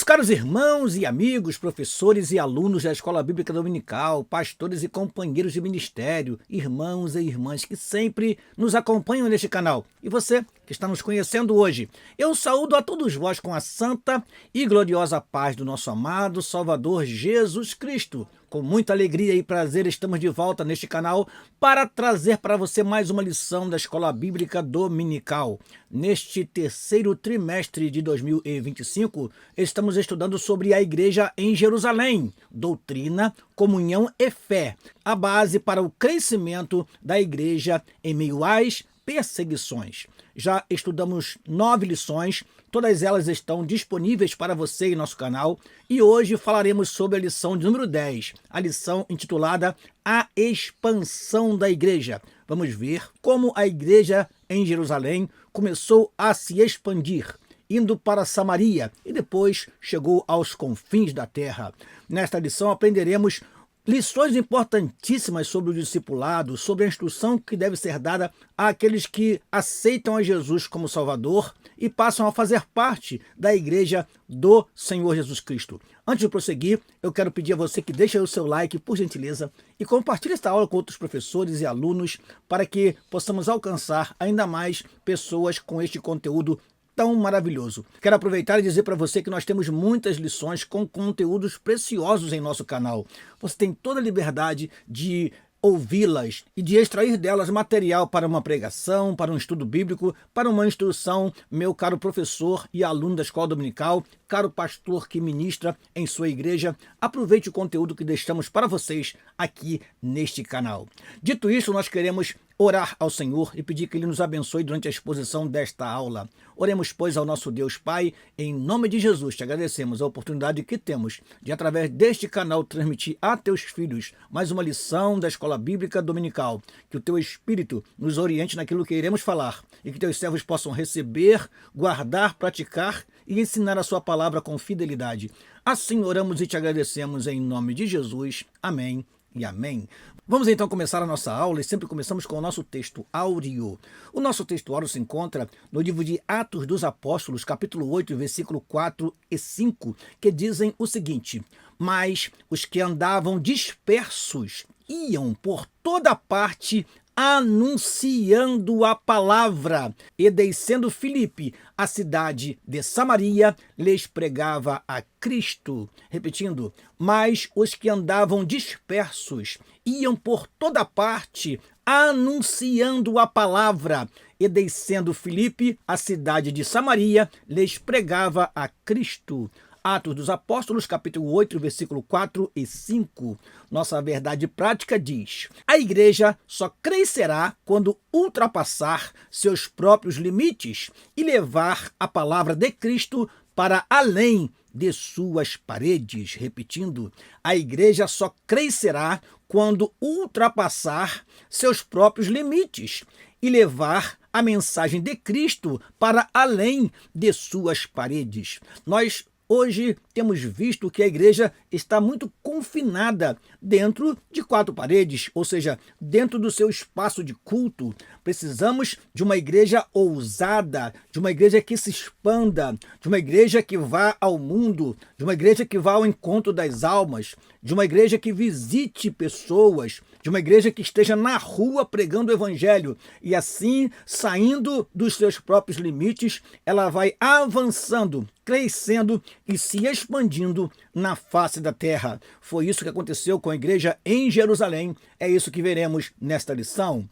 Meus caros irmãos e amigos, professores e alunos da Escola Bíblica Dominical, pastores e companheiros de ministério, irmãos e irmãs que sempre nos acompanham neste canal, e você que está nos conhecendo hoje, eu saúdo a todos vós com a santa e gloriosa paz do nosso amado Salvador Jesus Cristo. Com muita alegria e prazer estamos de volta neste canal para trazer para você mais uma lição da Escola Bíblica Dominical. Neste terceiro trimestre de 2025, estamos estudando sobre a Igreja em Jerusalém, doutrina, comunhão e fé, a base para o crescimento da Igreja em meio às perseguições. Já estudamos 9 lições, todas elas estão disponíveis para você em nosso canal, e hoje falaremos sobre a lição de número 10, a lição intitulada A Expansão da Igreja. Vamos ver como a igreja em Jerusalém começou a se expandir, indo para Samaria e depois chegou aos confins da terra. Nesta lição aprenderemos lições importantíssimas sobre o discipulado, sobre a instrução que deve ser dada àqueles que aceitam a Jesus como Salvador e passam a fazer parte da Igreja do Senhor Jesus Cristo. Antes de prosseguir, eu quero pedir a você que deixe o seu like, por gentileza, e compartilhe esta aula com outros professores e alunos para que possamos alcançar ainda mais pessoas com este conteúdo tão maravilhoso. Quero aproveitar e dizer para você que nós temos muitas lições com conteúdos preciosos em nosso canal. Você tem toda a liberdade de ouvi-las e de extrair delas material para uma pregação, para um estudo bíblico, para uma instrução, meu caro professor e aluno da Escola Dominical, caro pastor que ministra em sua igreja. Aproveite o conteúdo que deixamos para vocês aqui neste canal. Dito isso, nós queremos orar ao Senhor e pedir que Ele nos abençoe durante a exposição desta aula. Oremos, pois, ao nosso Deus Pai, em nome de Jesus. Te agradecemos a oportunidade que temos de, através deste canal, transmitir a teus filhos mais uma lição da Escola Bíblica Dominical. Que o teu Espírito nos oriente naquilo que iremos falar e que teus servos possam receber, guardar, praticar e ensinar a sua palavra com fidelidade. Assim oramos e te agradecemos em nome de Jesus. Amém e amém. Vamos então começar a nossa aula e sempre começamos com o nosso texto áureo. O nosso texto áureo se encontra no livro de Atos dos Apóstolos, capítulo 8, versículo 4 e 5, que dizem o seguinte: Mas os que andavam dispersos iam por toda parte anunciando a palavra, e descendo Filipe, a cidade de Samaria, lhes pregava a Cristo. Repetindo, mas os que andavam dispersos iam por toda parte anunciando a palavra, e descendo Filipe, a cidade de Samaria, lhes pregava a Cristo. Atos dos Apóstolos, capítulo 8, versículo 4 e 5. Nossa verdade prática diz: a igreja só crescerá quando ultrapassar seus próprios limites e levar a palavra de Cristo para além de suas paredes. Repetindo, a igreja só crescerá quando ultrapassar seus próprios limites e levar a mensagem de Cristo para além de suas paredes. Nós hoje temos visto que a igreja está muito confinada dentro de 4 paredes, ou seja, dentro do seu espaço de culto. Precisamos de uma igreja ousada, de uma igreja que se expanda, de uma igreja que vá ao mundo, de uma igreja que vá ao encontro das almas, de uma igreja que visite pessoas, de uma igreja que esteja na rua pregando o evangelho. E assim, saindo dos seus próprios limites, ela vai avançando, crescendo e se expandindo na face da terra. Foi isso que aconteceu com a igreja em Jerusalém. É isso que veremos nesta lição.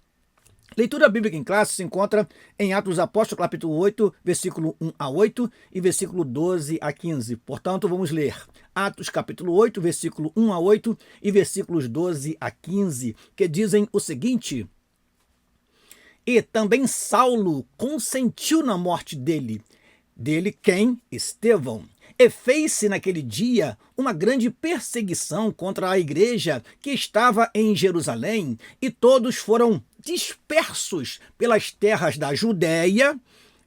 Leitura bíblica em classe se encontra em Atos dos Apóstolos, capítulo 8, versículo 1 a 8 e versículo 12 a 15. Portanto, vamos ler Atos, capítulo 8, versículo 1 a 8 e versículos 12 a 15, que dizem o seguinte: E também Saulo consentiu na morte dele quem? Estevão. E fez-se naquele dia uma grande perseguição contra a igreja que estava em Jerusalém, e todos foram dispersos pelas terras da Judéia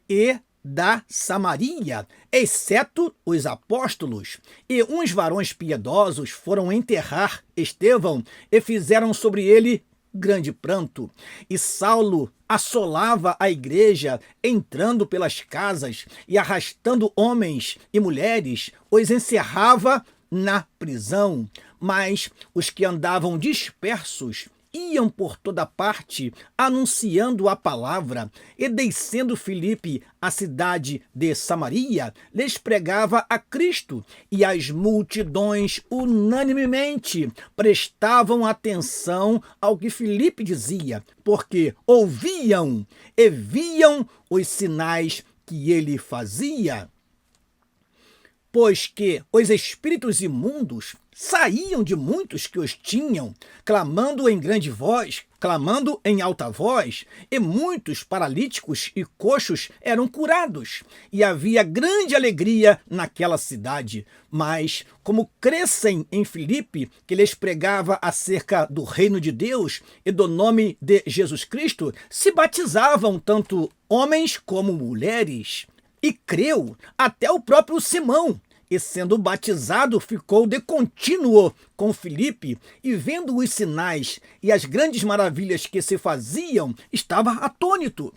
e da Samaria, exceto os apóstolos. E uns varões piedosos foram enterrar Estevão e fizeram sobre ele grande pranto. E Saulo assolava a igreja, entrando pelas casas e arrastando homens e mulheres, os encerrava na prisão. Mas os que andavam dispersos iam por toda parte anunciando a palavra, e descendo Filipe à cidade de Samaria, lhes pregava a Cristo, e as multidões unanimemente prestavam atenção ao que Filipe dizia, porque ouviam e viam os sinais que ele fazia. Pois que os espíritos imundos saíam de muitos que os tinham, clamando em grande voz, clamando em alta voz, e muitos paralíticos e coxos eram curados, e havia grande alegria naquela cidade. Mas, como crescem em Filipe, que lhes pregava acerca do reino de Deus e do nome de Jesus Cristo, se batizavam tanto homens como mulheres. E creu até o próprio Simão, e sendo batizado ficou de contínuo com Filipe, e vendo os sinais e as grandes maravilhas que se faziam, estava atônito.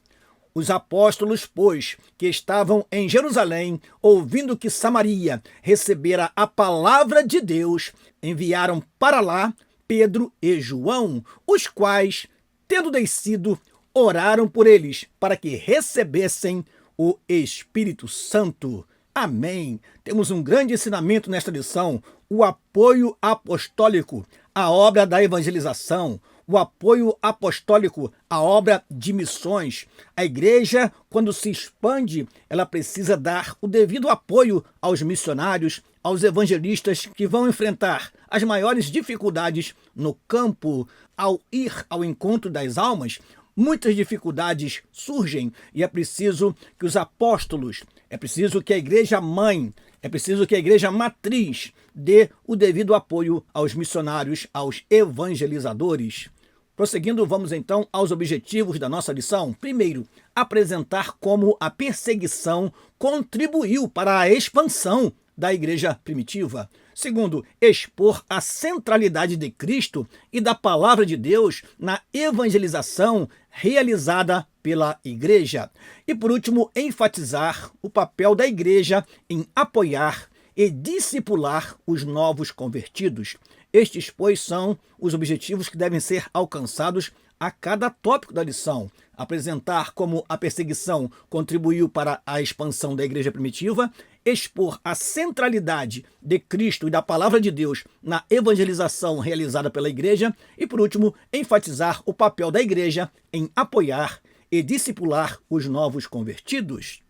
Os apóstolos, pois, que estavam em Jerusalém, ouvindo que Samaria recebera a palavra de Deus, enviaram para lá Pedro e João, os quais, tendo descido, oraram por eles, para que recebessem o Espírito Santo. Amém. Temos um grande ensinamento nesta lição: o apoio apostólico à obra da evangelização, o apoio apostólico à obra de missões. A igreja, quando se expande, ela precisa dar o devido apoio aos missionários, aos evangelistas que vão enfrentar as maiores dificuldades no campo. Ao ir ao encontro das almas, muitas dificuldades surgem, e é preciso que os apóstolos, é preciso que a igreja mãe, é preciso que a igreja matriz dê o devido apoio aos missionários, aos evangelizadores. Prosseguindo, vamos então aos objetivos da nossa lição. Primeiro, apresentar como a perseguição contribuiu para a expansão da igreja primitiva. Segundo, expor a centralidade de Cristo e da palavra de Deus na evangelização realizada pela igreja. E por último, enfatizar o papel da igreja em apoiar e discipular os novos convertidos. Estes, pois, são os objetivos que devem ser alcançados a cada tópico da lição. Apresentar como a perseguição contribuiu para a expansão da igreja primitiva, expor a centralidade de Cristo e da palavra de Deus na evangelização realizada pela igreja e, por último, enfatizar o papel da igreja em apoiar e discipular os novos convertidos.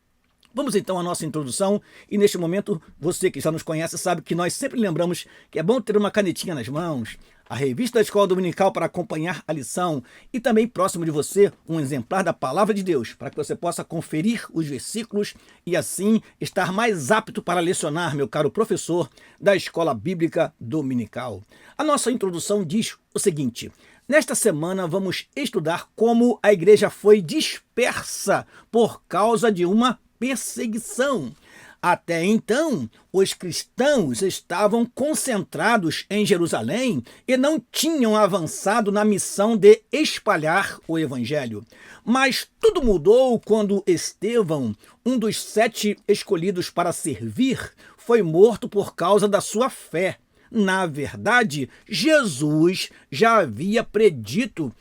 Vamos então à nossa introdução, e neste momento, você que já nos conhece sabe que nós sempre lembramos que é bom ter uma canetinha nas mãos, a revista da Escola Dominical para acompanhar a lição, e também próximo de você um exemplar da Palavra de Deus, para que você possa conferir os versículos e assim estar mais apto para lecionar, meu caro professor da Escola Bíblica Dominical. A nossa introdução diz o seguinte: nesta semana vamos estudar como a igreja foi dispersa por causa de uma perseguição. Até então, os cristãos estavam concentrados em Jerusalém e não tinham avançado na missão de espalhar o evangelho. Mas tudo mudou quando Estevão, um dos 7 escolhidos para servir, foi morto por causa da sua fé. Na verdade, Jesus já havia predito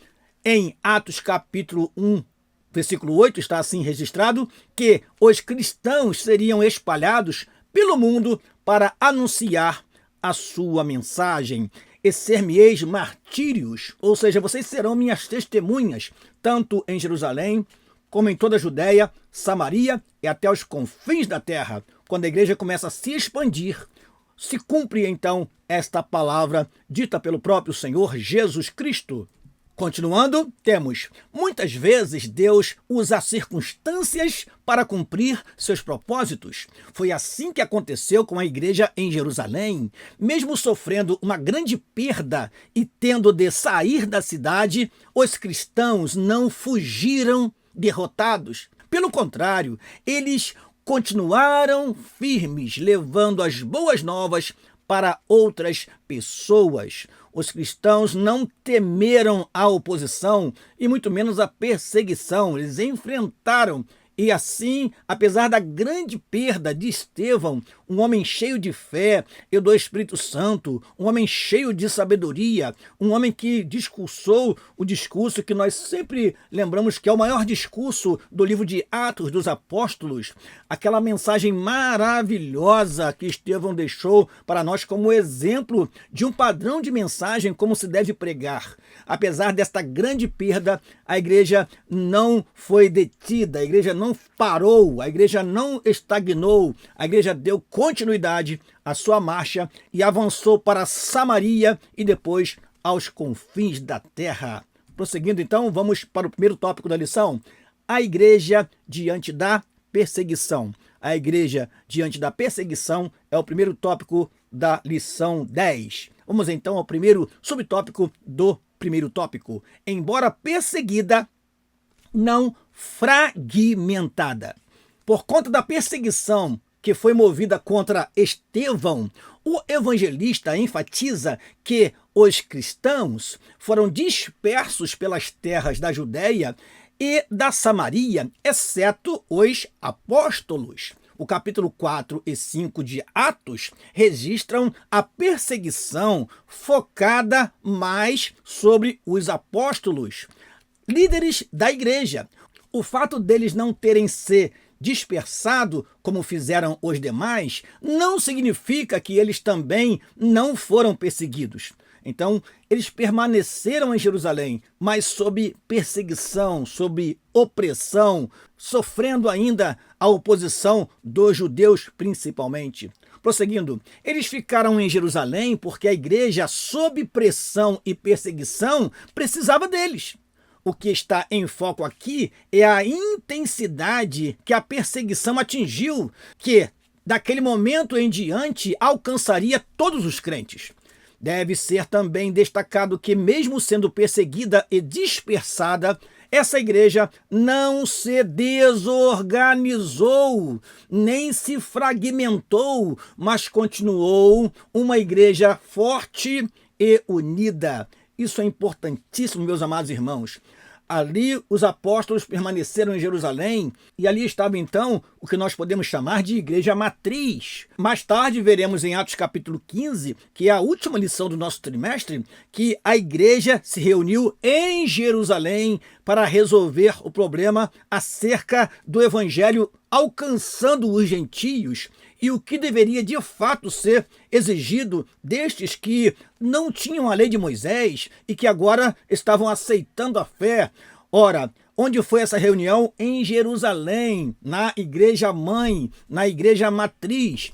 em Atos capítulo 1, versículo 8, está assim registrado, que os cristãos seriam espalhados pelo mundo para anunciar a sua mensagem. E ser-me-eis martírios, ou seja, vocês serão minhas testemunhas, tanto em Jerusalém, como em toda a Judéia, Samaria e até os confins da terra. Quando a igreja começa a se expandir, se cumpre então esta palavra dita pelo próprio Senhor Jesus Cristo. Continuando, temos: muitas vezes Deus usa circunstâncias para cumprir seus propósitos. Foi assim que aconteceu com a igreja em Jerusalém. Mesmo sofrendo uma grande perda e tendo de sair da cidade, os cristãos não fugiram derrotados. Pelo contrário, eles continuaram firmes, levando as boas novas para outras pessoas. Os cristãos não temeram a oposição e muito menos a perseguição. Eles enfrentaram. E assim, apesar da grande perda de Estevão, um homem cheio de fé e do Espírito Santo, um homem cheio de sabedoria, um homem que discursou o discurso que nós sempre lembramos que é o maior discurso do livro de Atos dos Apóstolos, aquela mensagem maravilhosa que Estevão deixou para nós como exemplo de um padrão de mensagem como se deve pregar. Apesar desta grande perda, a igreja não foi detida, a igreja não parou, a igreja não estagnou, a igreja deu continuidade à sua marcha e avançou para Samaria e depois aos confins da terra. Prosseguindo então, vamos para o primeiro tópico da lição, a igreja diante da perseguição. A igreja diante da perseguição é o primeiro tópico da lição 10. Vamos então ao primeiro subtópico do primeiro tópico. Embora perseguida, não fragmentada. Por conta da perseguição que foi movida contra Estevão, o evangelista enfatiza que os cristãos foram dispersos pelas terras da Judéia e da Samaria, exceto os apóstolos. O capítulo 4 e 5 de Atos registram a perseguição focada mais sobre os apóstolos, líderes da igreja. O fato deles não terem se dispersado como fizeram os demais não significa que eles também não foram perseguidos. Então, eles permaneceram em Jerusalém, mas sob perseguição, sob opressão, sofrendo ainda a oposição dos judeus principalmente. Prosseguindo, eles ficaram em Jerusalém porque a igreja, sob pressão e perseguição, precisava deles. O que está em foco aqui é a intensidade que a perseguição atingiu, que, daquele momento em diante, alcançaria todos os crentes. Deve ser também destacado que, mesmo sendo perseguida e dispersada, essa igreja não se desorganizou, nem se fragmentou, mas continuou uma igreja forte e unida. Isso é importantíssimo, meus amados irmãos. Ali os apóstolos permaneceram em Jerusalém e ali estava então o que nós podemos chamar de igreja matriz. Mais tarde veremos em Atos capítulo 15, que é a última lição do nosso trimestre, que a igreja se reuniu em Jerusalém para resolver o problema acerca do evangelho alcançando os gentios e o que deveria de fato ser exigido destes que não tinham a lei de Moisés e que agora estavam aceitando a fé. Ora, onde foi essa reunião? Em Jerusalém, na igreja mãe, na igreja matriz.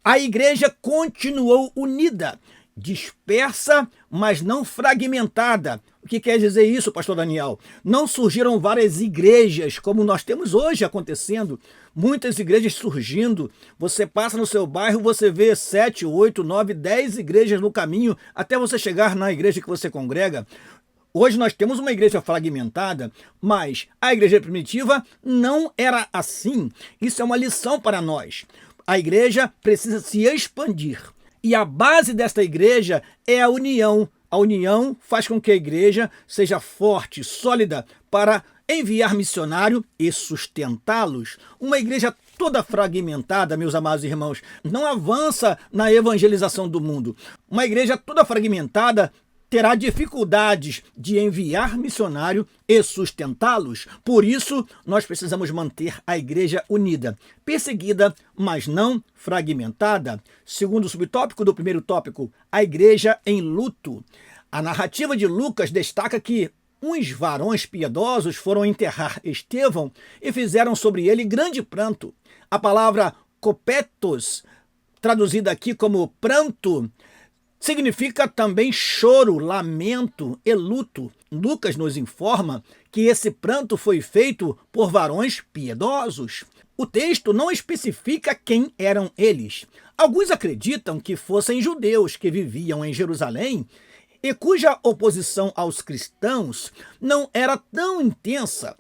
A igreja continuou unida, dispersa, mas não fragmentada. O que quer dizer isso, pastor Daniel? Não surgiram várias igrejas, como nós temos hoje acontecendo. Muitas igrejas surgindo. Você passa no seu bairro, você vê 7, 8, 9, 10 igrejas no caminho, até você chegar na igreja que você congrega. Hoje nós temos uma igreja fragmentada, mas a igreja primitiva não era assim. Isso é uma lição para nós. A igreja precisa se expandir. E a base desta igreja é a união. A união faz com que a igreja seja forte, sólida, para enviar missionário e sustentá-los. Uma igreja toda fragmentada, meus amados irmãos, não avança na evangelização do mundo. Uma igreja toda fragmentada terá dificuldades de enviar missionário e sustentá-los. Por isso, nós precisamos manter a igreja unida, perseguida, mas não fragmentada. Segundo subtópico do primeiro tópico, a igreja em luto. A narrativa de Lucas destaca que uns varões piedosos foram enterrar Estevão e fizeram sobre ele grande pranto. A palavra kopetos, traduzida aqui como pranto, significa também choro, lamento e luto. Lucas nos informa que esse pranto foi feito por varões piedosos. O texto não especifica quem eram eles. Alguns acreditam que fossem judeus que viviam em Jerusalém e cuja oposição aos cristãos não era tão intensa.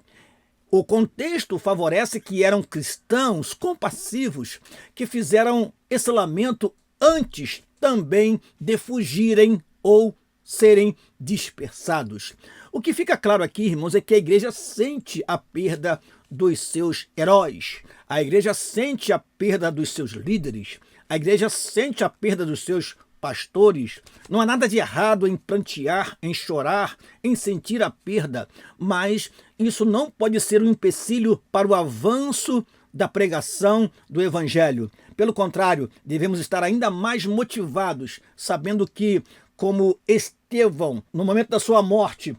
O contexto favorece que eram cristãos compassivos que fizeram esse lamento antes também de fugirem ou serem dispersados. O que fica claro aqui, irmãos, é que a igreja sente a perda dos seus heróis, a igreja sente a perda dos seus líderes, a igreja sente a perda dos seus pastores. Não há nada de errado em prantear, em chorar, em sentir a perda, mas isso não pode ser um empecilho para o avanço da pregação do evangelho. Pelo contrário, devemos estar ainda mais motivados, sabendo que, como Estevão, no momento da sua morte,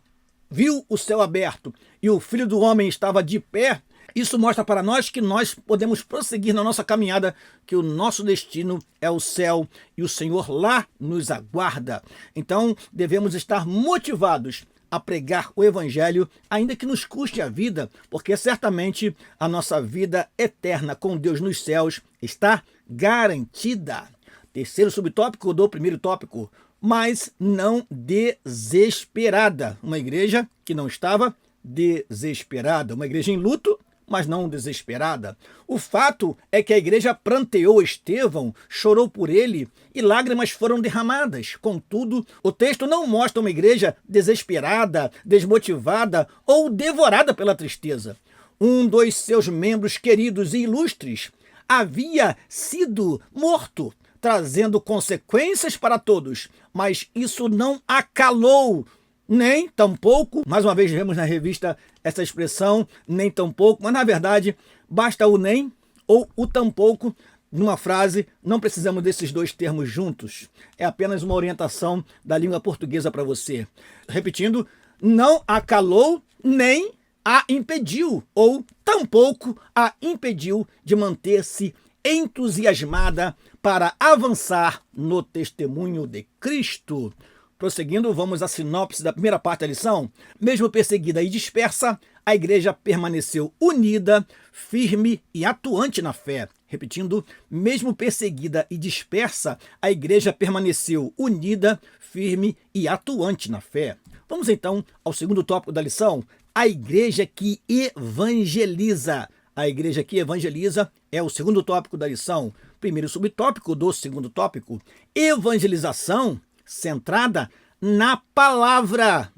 viu o céu aberto e o Filho do Homem estava de pé, isso mostra para nós que nós podemos prosseguir na nossa caminhada, que o nosso destino é o céu e o Senhor lá nos aguarda. Então, devemos estar motivados a pregar o evangelho, ainda que nos custe a vida, porque certamente a nossa vida eterna com Deus nos céus está garantida. Terceiro subtópico do primeiro tópico: mas não desesperada. Uma igreja que não estava desesperada, uma igreja em luto, mas não desesperada. O fato é que a igreja pranteou Estevão, chorou por ele e lágrimas foram derramadas. Contudo, o texto não mostra uma igreja desesperada, desmotivada ou devorada pela tristeza. Um dos seus membros queridos e ilustres havia sido morto, trazendo consequências para todos, mas isso não acalou, nem tampouco, mais uma vez vemos na revista essa expressão, nem tampouco, mas na verdade basta o nem ou o tampouco numa frase, não precisamos desses dois termos juntos, é apenas uma orientação da língua portuguesa para você. Repetindo, não acalou nem a impediu, ou tampouco a impediu de manter-se entusiasmada para avançar no testemunho de Cristo. Prosseguindo, vamos à sinopse da primeira parte da lição. Mesmo perseguida e dispersa, a igreja permaneceu unida, firme e atuante na fé. Repetindo, mesmo perseguida e dispersa, a igreja permaneceu unida, firme e atuante na fé. Vamos então ao segundo tópico da lição: a igreja que evangeliza. A igreja que evangeliza é o segundo tópico da lição. Primeiro subtópico do segundo tópico: evangelização centrada na palavra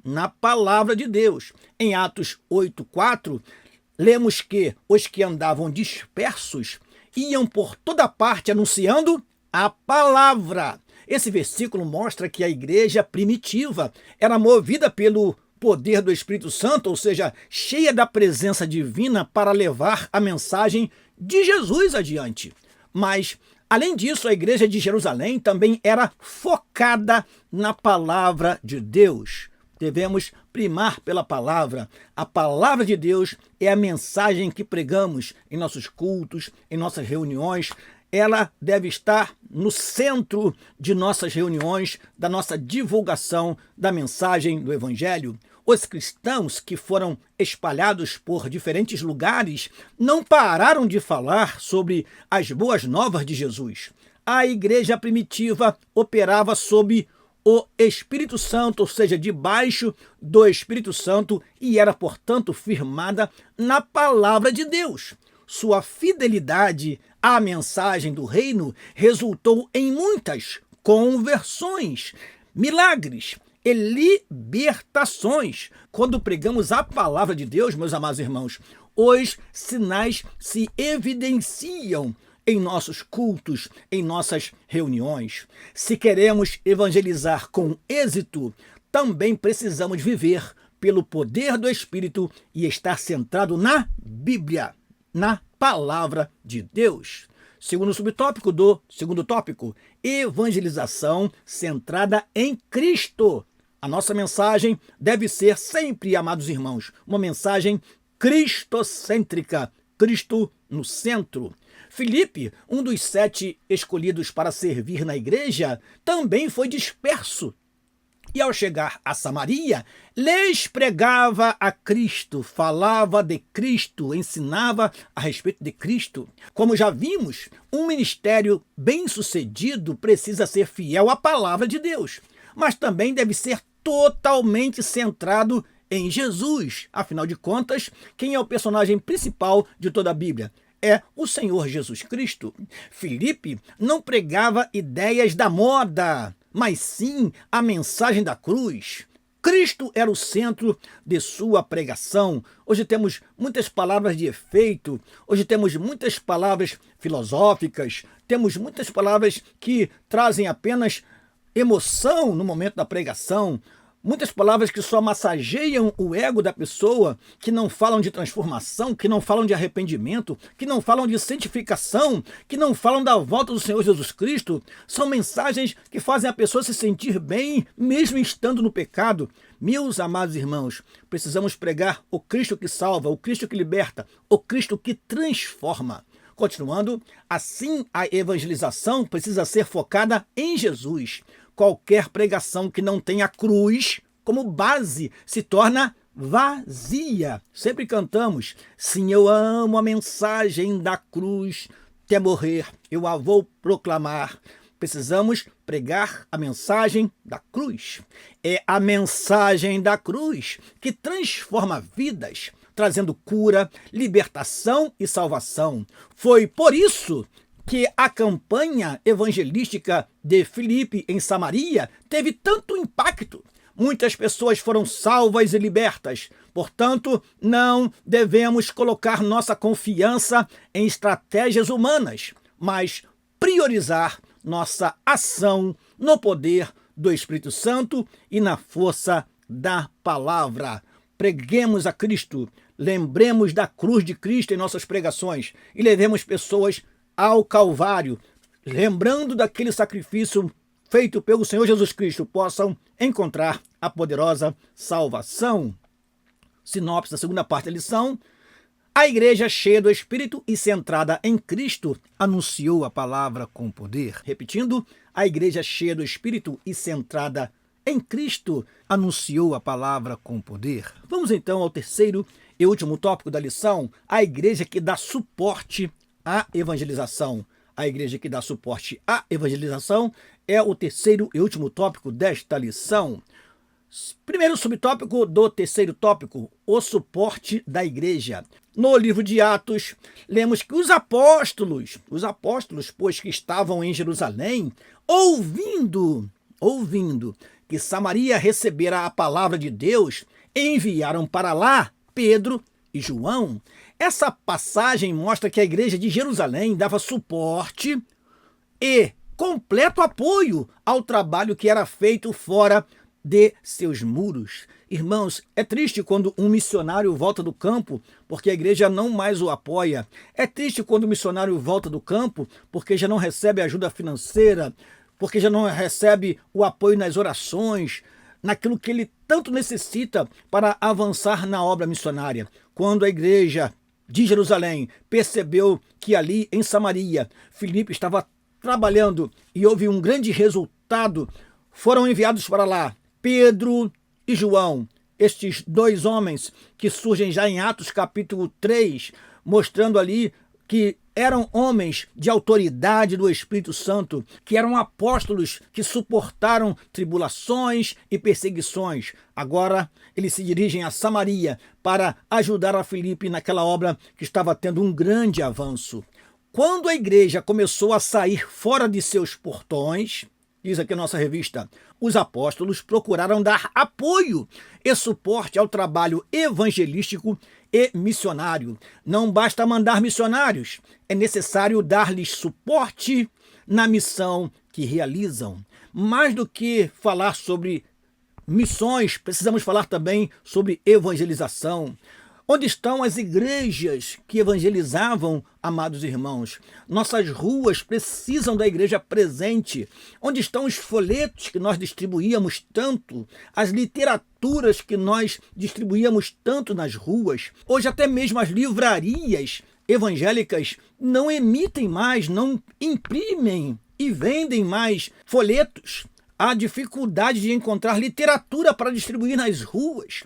de Deus. Em Atos 8:4, lemos que os que andavam dispersos iam por toda parte anunciando a palavra. Esse versículo mostra que a igreja primitiva era movida pelo poder do Espírito Santo, ou seja, cheia da presença divina para levar a mensagem de Jesus adiante. Mas, além disso, a igreja de Jerusalém também era focada na palavra de Deus. Devemos primar pela palavra. A palavra de Deus é a mensagem que pregamos em nossos cultos, em nossas reuniões. Ela deve estar no centro de nossas reuniões, da nossa divulgação da mensagem do Evangelho. Os cristãos que foram espalhados por diferentes lugares não pararam de falar sobre as boas novas de Jesus. A igreja primitiva operava sob o Espírito Santo, ou seja, debaixo do Espírito Santo, e era, portanto, firmada na palavra de Deus. Sua fidelidade à mensagem do reino resultou em muitas conversões, milagres e libertações. Quando pregamos a palavra de Deus, meus amados irmãos, os sinais se evidenciam em nossos cultos, em nossas reuniões. Se queremos evangelizar com êxito, também precisamos viver pelo poder do Espírito e estar centrado na Bíblia, na palavra de Deus. Segundo subtópico do segundo tópico: evangelização centrada em Cristo. A nossa mensagem deve ser sempre, amados irmãos, uma mensagem cristocêntrica, Cristo no centro. Filipe, um dos 7 escolhidos para servir na igreja, também foi disperso. E ao chegar a Samaria, lhes pregava a Cristo, falava de Cristo, ensinava a respeito de Cristo. Como já vimos, um ministério bem-sucedido precisa ser fiel à palavra de Deus, mas também deve ser totalmente centrado em Jesus. Afinal de contas, quem é o personagem principal de toda a Bíblia? é o Senhor Jesus Cristo. Filipe não pregava ideias da moda, mas sim a mensagem da cruz. Cristo era o centro de sua pregação. Hoje temos muitas palavras de efeito, hoje temos muitas palavras filosóficas, temos muitas palavras que trazem apenas emoção no momento da pregação, muitas palavras que só massageiam o ego da pessoa, que não falam de transformação, que não falam de arrependimento, que não falam de santificação, que não falam da volta do Senhor Jesus Cristo. São mensagens que fazem a pessoa se sentir bem, mesmo estando no pecado. Meus amados irmãos, precisamos pregar o Cristo que salva, o Cristo que liberta, o Cristo que transforma. Continuando, assim a evangelização precisa ser focada em Jesus. Qualquer pregação que não tenha a cruz como base se torna vazia. Sempre cantamos: sim, eu amo a mensagem da cruz, até morrer eu a vou proclamar. Precisamos pregar a mensagem da cruz. É a mensagem da cruz que transforma vidas, trazendo cura, libertação e salvação. Foi por isso que a campanha evangelística de Filipe em Samaria teve tanto impacto. Muitas pessoas foram salvas e libertas. Portanto, não devemos colocar nossa confiança em estratégias humanas, mas priorizar nossa ação no poder do Espírito Santo e na força da palavra. Preguemos a Cristo, lembremos da cruz de Cristo em nossas pregações e levemos pessoas ao Calvário, lembrando daquele sacrifício feito pelo Senhor Jesus Cristo, possam encontrar a poderosa salvação. Sinopse da segunda parte da lição: a igreja cheia do Espírito e centrada em Cristo anunciou a palavra com poder. Repetindo, a igreja cheia do Espírito e centrada em Cristo anunciou a palavra com poder. Vamos então ao terceiro e último tópico da lição: a igreja que dá suporte à evangelização. A igreja que dá suporte à evangelização é o terceiro e último tópico desta lição. Primeiro subtópico do terceiro tópico: o suporte da igreja. No livro de Atos, lemos que os apóstolos, pois que estavam em Jerusalém, ouvindo que Samaria recebera a palavra de Deus, enviaram para lá Pedro e João. Essa passagem mostra que a igreja de Jerusalém dava suporte e completo apoio ao trabalho que era feito fora de seus muros. Irmãos, é triste quando um missionário volta do campo porque a igreja não mais o apoia. É triste quando o missionário volta do campo porque já não recebe ajuda financeira, porque já não recebe o apoio nas orações, naquilo que ele tanto necessita para avançar na obra missionária. Quando a igreja de Jerusalém percebeu que ali em Samaria Filipe estava trabalhando e houve um grande resultado, foram enviados para lá Pedro e João, estes dois homens que surgem já em Atos capítulo 3, mostrando ali que eram homens de autoridade do Espírito Santo, que eram apóstolos que suportaram tribulações e perseguições. Agora eles se dirigem a Samaria para ajudar a Filipe naquela obra que estava tendo um grande avanço. Quando a igreja começou a sair fora de seus portões, diz aqui a nossa revista, os apóstolos procuraram dar apoio e suporte ao trabalho evangelístico e missionário. Não basta mandar missionários, é necessário dar-lhes suporte na missão que realizam. Mais do que falar sobre missões, precisamos falar também sobre evangelização. Onde estão as igrejas que evangelizavam, amados irmãos? Nossas ruas precisam da igreja presente. Onde estão os folhetos que nós distribuíamos tanto? As literaturas que nós distribuíamos tanto nas ruas? Hoje até mesmo as livrarias evangélicas não emitem mais, não imprimem e vendem mais folhetos. Há dificuldade de encontrar literatura para distribuir nas ruas.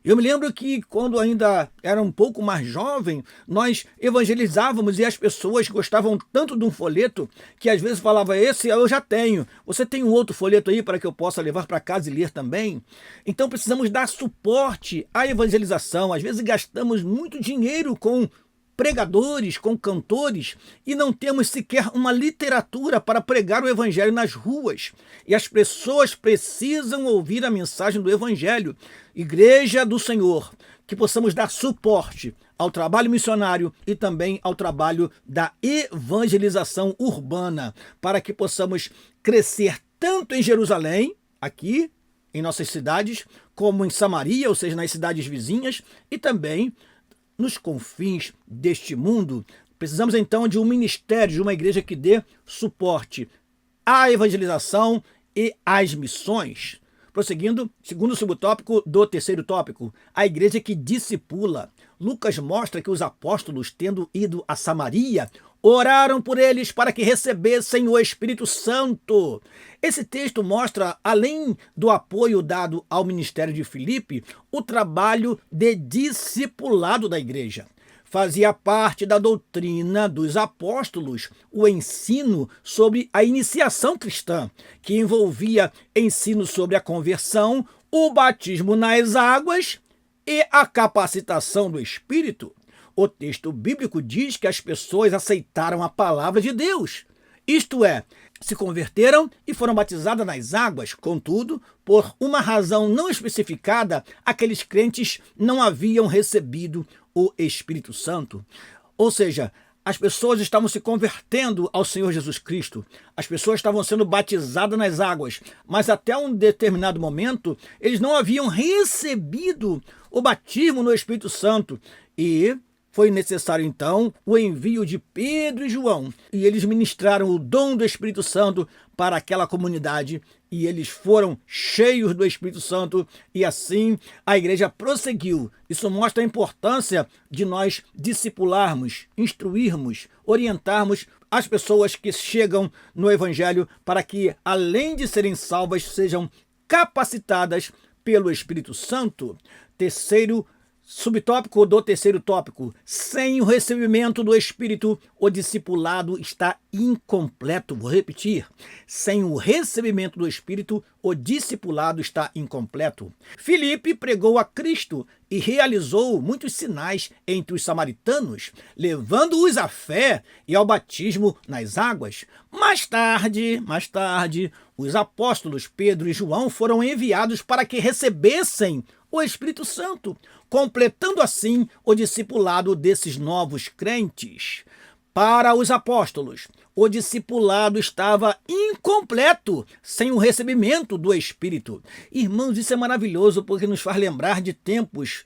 Eu me lembro que quando ainda era um pouco mais jovem, nós evangelizávamos e as pessoas gostavam tanto de um folheto que às vezes falava: esse eu já tenho, você tem um outro folheto aí para que eu possa levar para casa e ler também? Então precisamos dar suporte à evangelização. Às vezes gastamos muito dinheiro com pregadores, com cantores, e não temos sequer uma literatura para pregar o evangelho nas ruas. E as pessoas precisam ouvir a mensagem do evangelho. Igreja do Senhor, que possamos dar suporte ao trabalho missionário e também ao trabalho da evangelização urbana, para que possamos crescer tanto em Jerusalém, aqui em nossas cidades, como em Samaria, ou seja, nas cidades vizinhas, e também nos confins deste mundo. Precisamos então de um ministério, de uma igreja que dê suporte à evangelização e às missões. Prosseguindo, segundo subtópico do terceiro tópico, a igreja que discipula. Lucas mostra que os apóstolos, tendo ido a Samaria, oraram por eles para que recebessem o Espírito Santo. Esse texto mostra, além do apoio dado ao ministério de Filipe, o trabalho de discipulado da igreja. Fazia parte da doutrina dos apóstolos o ensino sobre a iniciação cristã, que envolvia ensino sobre a conversão, o batismo nas águas e a capacitação do Espírito. O texto bíblico diz que as pessoas aceitaram a palavra de Deus, isto é, se converteram e foram batizadas nas águas. Contudo, por uma razão não especificada, aqueles crentes não haviam recebido o Espírito Santo. Ou seja, as pessoas estavam se convertendo ao Senhor Jesus Cristo. As pessoas estavam sendo batizadas nas águas, mas até um determinado momento, eles não haviam recebido o batismo no Espírito Santo. E foi necessário, então, o envio de Pedro e João. E eles ministraram o dom do Espírito Santo para aquela comunidade. E eles foram cheios do Espírito Santo. E assim a igreja prosseguiu. Isso mostra a importância de nós discipularmos, instruirmos, orientarmos as pessoas que chegam no Evangelho para que, além de serem salvas, sejam capacitadas pelo Espírito Santo. Terceiro subtópico do terceiro tópico. Sem o recebimento do Espírito, o discipulado está incompleto. Vou repetir. Sem o recebimento do Espírito, o discipulado está incompleto. Filipe pregou a Cristo e realizou muitos sinais entre os samaritanos, levando-os à fé e ao batismo nas águas. Mais tarde, os apóstolos Pedro e João foram enviados para que recebessem o Espírito Santo, completando assim o discipulado desses novos crentes. Para os apóstolos, o discipulado estava incompleto sem o recebimento do Espírito. Irmãos, isso é maravilhoso porque nos faz lembrar de tempos,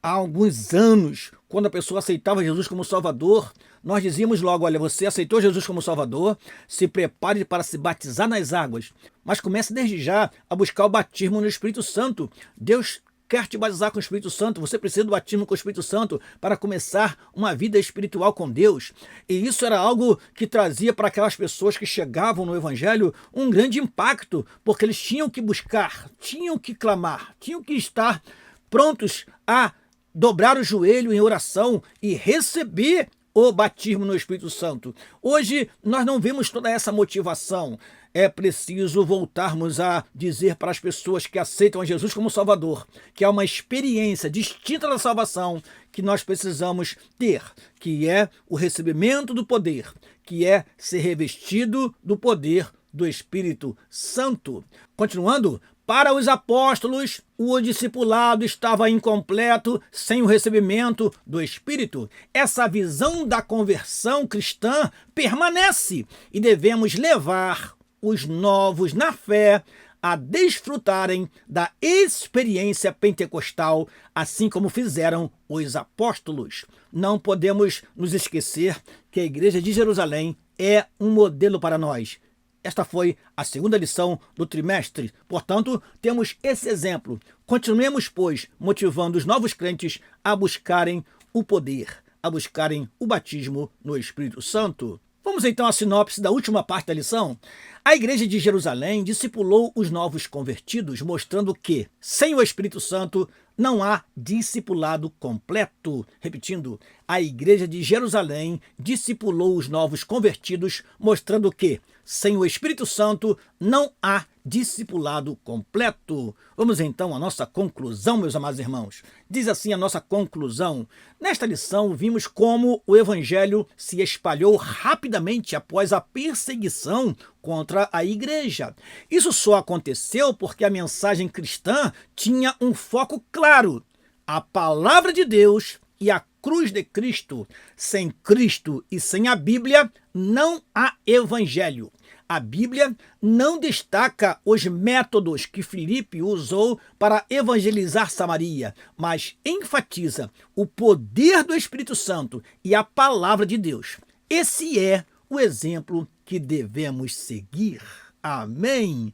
há alguns anos, quando a pessoa aceitava Jesus como Salvador. Nós dizíamos logo, olha, você aceitou Jesus como Salvador, se prepare para se batizar nas águas, mas comece desde já a buscar o batismo no Espírito Santo. Deus quer te batizar com o Espírito Santo, você precisa do batismo com o Espírito Santo para começar uma vida espiritual com Deus. E isso era algo que trazia para aquelas pessoas que chegavam no Evangelho um grande impacto, porque eles tinham que buscar, tinham que clamar, tinham que estar prontos a dobrar o joelho em oração e receber o batismo no Espírito Santo. Hoje nós não vemos toda essa motivação. É preciso voltarmos a dizer para as pessoas que aceitam a Jesus como Salvador, que há uma experiência distinta da salvação que nós precisamos ter, que é o recebimento do poder, que é ser revestido do poder do Espírito Santo. Continuando, para os apóstolos, o discipulado estava incompleto sem o recebimento do Espírito. Essa visão da conversão cristã permanece e devemos levar os novos na fé a desfrutarem da experiência pentecostal, assim como fizeram os apóstolos. Não podemos nos esquecer que a Igreja de Jerusalém é um modelo para nós. Esta foi a segunda lição do trimestre. Portanto, temos esse exemplo. Continuemos, pois, motivando os novos crentes a buscarem o poder, a buscarem o batismo no Espírito Santo. Vamos então à sinopse da última parte da lição. A igreja de Jerusalém discipulou os novos convertidos, mostrando que, sem o Espírito Santo, não há discipulado completo. Repetindo, a igreja de Jerusalém discipulou os novos convertidos, mostrando que, sem o Espírito Santo, não há discipulado completo. Vamos então à nossa conclusão, meus amados irmãos. Diz assim a nossa conclusão. Nesta lição, vimos como o evangelho se espalhou rapidamente após a perseguição contra a igreja. Isso só aconteceu porque a mensagem cristã tinha um foco claro: a palavra de Deus e a cruz de Cristo. Sem Cristo e sem a Bíblia, não há evangelho. A Bíblia não destaca os métodos que Filipe usou para evangelizar Samaria, mas enfatiza o poder do Espírito Santo e a palavra de Deus. Esse é o exemplo que devemos seguir. Amém.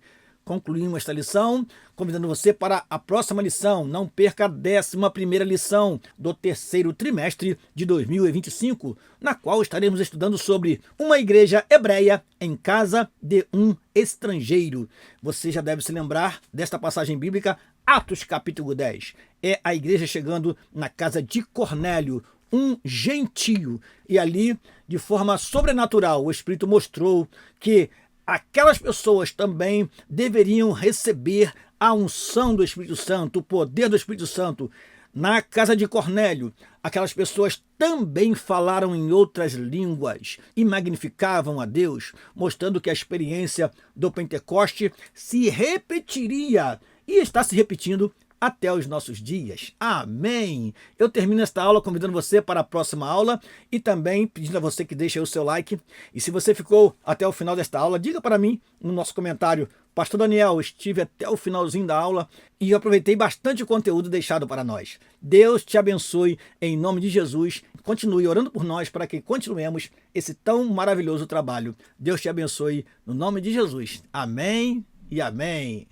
Concluímos esta lição, convidando você para a próxima lição. Não perca a 11ª lição do terceiro trimestre de 2025, na qual estaremos estudando sobre uma igreja hebreia em casa de um estrangeiro. Você já deve se lembrar desta passagem bíblica, Atos capítulo 10. É a igreja chegando na casa de Cornélio, um gentio. E ali, de forma sobrenatural, o Espírito mostrou que aquelas pessoas também deveriam receber a unção do Espírito Santo, o poder do Espírito Santo. Na casa de Cornélio, aquelas pessoas também falaram em outras línguas e magnificavam a Deus, mostrando que a experiência do Pentecoste se repetiria e está se repetindo até os nossos dias. Amém! Eu termino esta aula convidando você para a próxima aula e também pedindo a você que deixe aí o seu like. E se você ficou até o final desta aula, diga para mim no nosso comentário: Pastor Daniel, estive até o finalzinho da aula e aproveitei bastante o conteúdo deixado para nós. Deus te abençoe em nome de Jesus. Continue orando por nós para que continuemos esse tão maravilhoso trabalho. Deus te abençoe no nome de Jesus. Amém e amém.